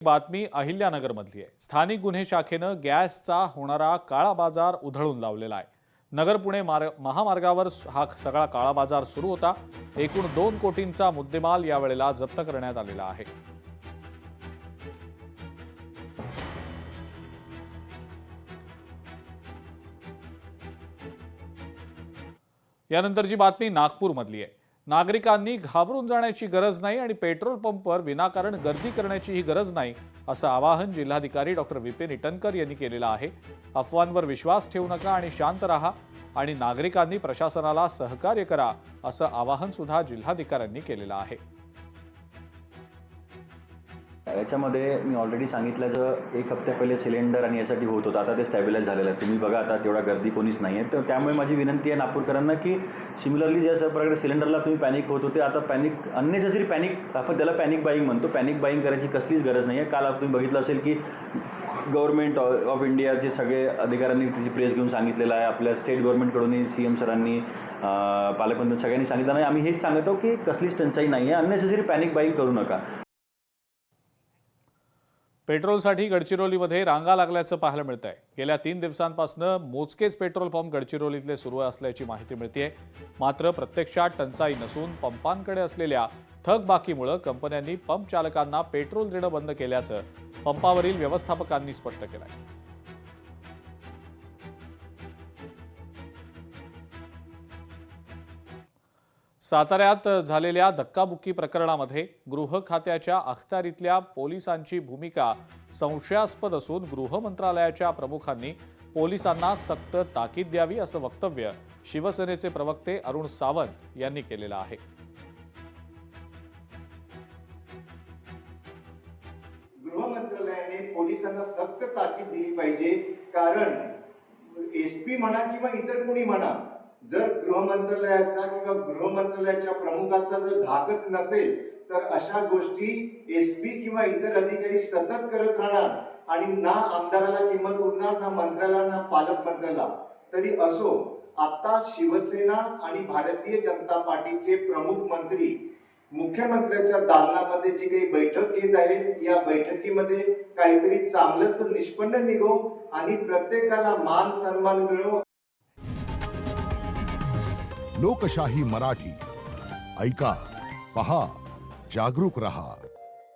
बातमी अहिल्यानगरमधली आहे। स्थानिक गुन्हे शाखेनं गॅसचा होणारा काळा बाजार उधळून लावलेला आहे। नगर पुणे महामार्गावर हा सगळा काळा बाजार सुरू होता। एकूण 2 कोटींचा मुद्देमाल यावेळेला जप्त करण्यात आलेला आहे। यानंतरची बातमी नागपूरमधली आहे। नागरिकांनी घाबरून जाण्याची गरज नाही आणि पेट्रोल पंपवर विनाकारण गर्दी करण्याचीही गरज नाही, असं आवाहन जिल्हाधिकारी डॉक्टर विपिन इटनकर यांनी केलेलं आहे। अफवांवर विश्वास ठेवू नका आणि शांत राहा आणि नागरिकांनी प्रशासनाला सहकार्य करा, असं आवाहन सुद्धा जिल्हाधिकाऱ्यांनी केलेलं आहे। याच्यामध्ये मी ऑलरेडी सांगितलं, एक हप्त्या पहिले सिलेंडर आणि यासाठी होत होतं, आता ते स्टॅबिलाइज झालेलं आहे। तुम्ही बघा आता तेवढा गर्दी कोणीच नाही आहे। तर त्यामुळे माझी विनंती आहे नागपूरकरांना की सिमिलरली ज्या प्रकारे सिलेंडरला तुम्ही पॅनिक होत होते, आता पॅनिक अननेसेसरी पॅनिक, आपण त्याला पॅनिक बाईंग म्हणतो, पॅनिक बाईंग करायची कसलीच गरज नाही आहे। काल तुम्ही बघितलं असेल की गव्हर्नमेंट ऑफ इंडियाचे सगळे अधिकाऱ्यांनी त्याची प्रेस घेऊन सांगितलेलं आहे। आपल्या स्टेट गव्हर्नमेंटकडूनही सीएम सरांनी पालकमंत्री सगळ्यांनी सांगितलं नाही। आम्ही हेच सांगतो की कसलीच टंचाई नाही आहे, अननेसेसरी पॅनिक बाईंग करू नका। पेट्रोलसाठी गडचिरोलीमध्ये रांगा लागल्याचं पाहायला मिळत आहे। गेल्या 3 दिवसांपासून मोजकेच पेट्रोल पंप गडचिरोलीतले सुरू असल्याची माहिती मिळते। मात्र प्रत्यक्षात टंचाई नसून पंपांकडे असलेल्या थकबाकीमुळे कंपन्यांनी पंप चालकांना पेट्रोल देणं बंद केल्याचं पंपावरील व्यवस्थापकांनी स्पष्ट केलं आहे। साताऱ्यात झालेल्या धक्काबुक्की प्रकरणामध्ये गृह खात्याच्या अखत्यारीतल्या पोलिसांची भूमिका संशयास्पद असून गृह मंत्रालयाच्या प्रमुखांनी पोलिसांना सक्त ताकीद द्यावी, असं वक्तव्य शिवसेनेचे प्रवक्ते अरुण सावंत यांनी केलेलं आहे। गृह मंत्रालयाने पोलिसांना सक्त ताकीद दिली पाहिजे, कारण एसपी म्हणा किंवा इतर कोणी म्हणा, जर गृह मंत्रालयाचा किंवा गृह मंत्रालयाच्या प्रमुखाचा जर धाकच नसेल तर अशा गोष्टी एसपी किंवा इतर अधिकारी सतत करत राहणार आणि ना आमदाराला किंमत उरणार, ना मंत्र्याला, ना पालकमंत्र्याला। तरी असो, आता शिवसेना आणि भारतीय जनता पार्टीचे प्रमुख मंत्री मुख्यमंत्र्यांच्या दालनामध्ये जी काही बैठक घेत आहेत, या बैठकीमध्ये काहीतरी चांगलंच निष्पन्न निघो आणि प्रत्येकाला मान सन्मान मिळो। लोकशाही मराठी ऐका, पहा, जागरूक रहा।